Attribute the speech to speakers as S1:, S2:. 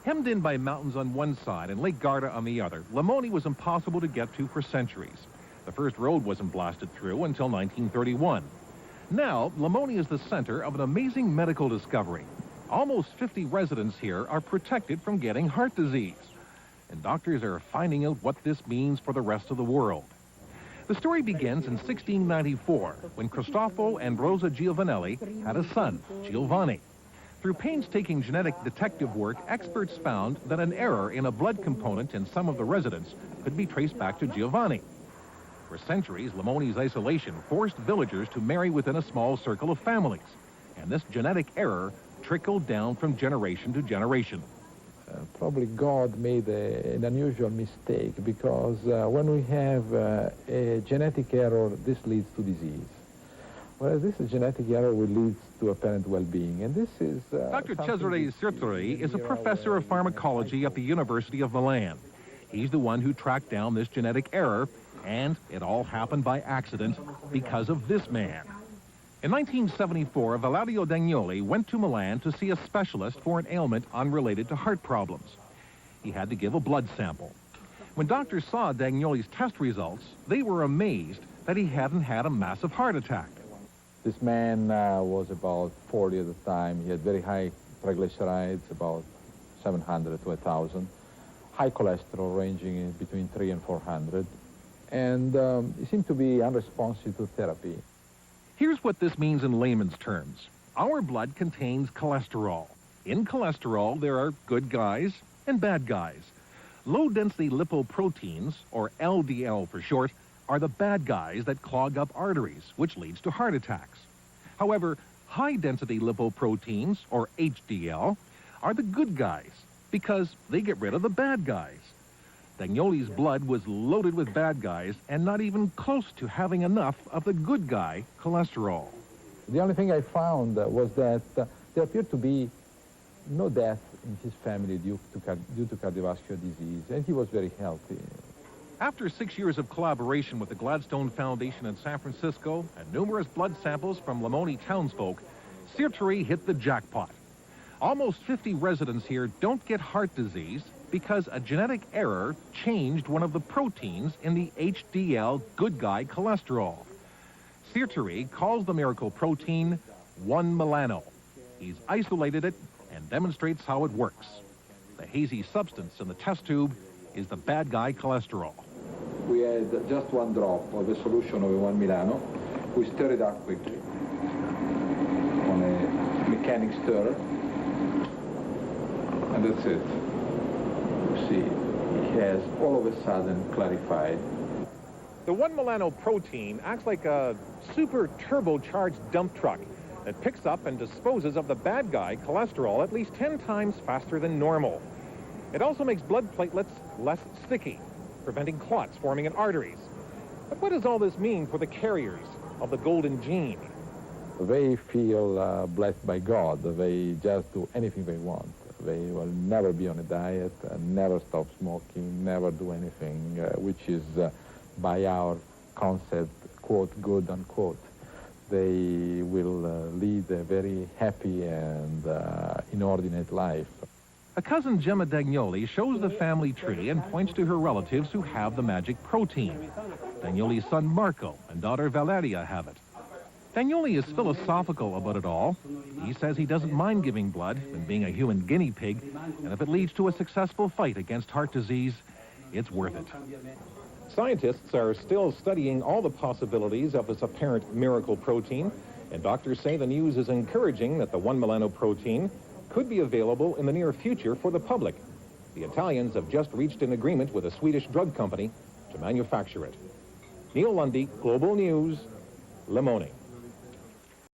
S1: Hemmed in by mountains on one side and Lake Garda on the other, Limone was impossible to get to for centuries. The first road wasn't blasted through until 1931. Now, Limone is the center of an amazing medical discovery. Almost 50 residents here are protected from getting heart disease. And doctors are finding out what this means for the rest of the world. The story begins in 1694, when Cristoforo and Rosa Giovanelli had a son, Giovanni. Through painstaking genetic detective work, experts found that an error in a blood component in some of the residents could be traced back to Giovanni. For centuries, Limone's isolation forced villagers to marry within a small circle of families, and this genetic error trickled down from generation to generation.
S2: Probably God made an unusual mistake, because when we have a genetic error, this leads to disease. Whereas this genetic error will lead to apparent well-being, and this is...
S1: Dr. Cesare Sirtori is a professor of pharmacology at the University of Milan. He's the one who tracked down this genetic error, and it all happened by accident because of this man. In 1974, Valerio Dagnoli went to Milan to see a specialist for an ailment unrelated to heart problems. He had to give a blood sample. When doctors saw Dagnoli's test results, they were amazed that he hadn't had a massive heart attack.
S2: This man was about 40 at the time. He had very high triglycerides, about 700 to 1,000. High cholesterol ranging between 3 and 400. And he seemed to be unresponsive to therapy.
S1: Here's what this means in layman's terms. Our blood contains cholesterol. In cholesterol, there are good guys and bad guys. Low-density lipoproteins, or LDL for short, are the bad guys that clog up arteries, which leads to heart attacks. However, high-density lipoproteins, or HDL, are the good guys because they get rid of the bad guys. Dagnoli's blood was loaded with bad guys and not even close to having enough of the good guy cholesterol.
S2: The only thing I found was that there appeared to be no death in his family due to cardiovascular disease, and he was very healthy.
S1: After 6 years of collaboration with the Gladstone Foundation in San Francisco and numerous blood samples from Limone townsfolk, Sirtori hit the jackpot. Almost 50 residents here don't get heart disease because a genetic error changed one of the proteins in the HDL good guy cholesterol. Sirtori calls the miracle protein 1-melano. He's isolated it and demonstrates how it works. The hazy substance in the test tube is the bad guy cholesterol.
S2: We add just 1 drop of the solution of 1-melano. We stir it up quickly on a mechanic stirrer, and that's it. See, it has all of a sudden clarified.
S1: The 1-melano protein acts like a super turbocharged dump truck that picks up and disposes of the bad guy cholesterol at least 10 times faster than normal. It also makes blood platelets less sticky, preventing clots forming in arteries. But what does all this mean for the carriers of the golden gene?
S2: They feel blessed by God. They just do anything they want. They will never be on a diet, never stop smoking, never do anything which is, by our concept, quote, good, unquote. They will lead a very happy and inordinate life.
S1: A cousin, Gemma Dagnoli, shows the family tree and points to her relatives who have the magic protein. Dagnoli's son, Marco, and daughter, Valeria, have it. Dagnoli is philosophical about it all. He says he doesn't mind giving blood and being a human guinea pig, and if it leads to a successful fight against heart disease, it's worth it. Scientists are still studying all the possibilities of this apparent miracle protein, and doctors say the news is encouraging that the 1-melano protein could be available in the near future for the public. The Italians have just reached an agreement with a Swedish drug company to manufacture it. Neil Lundy, Global News, Limone.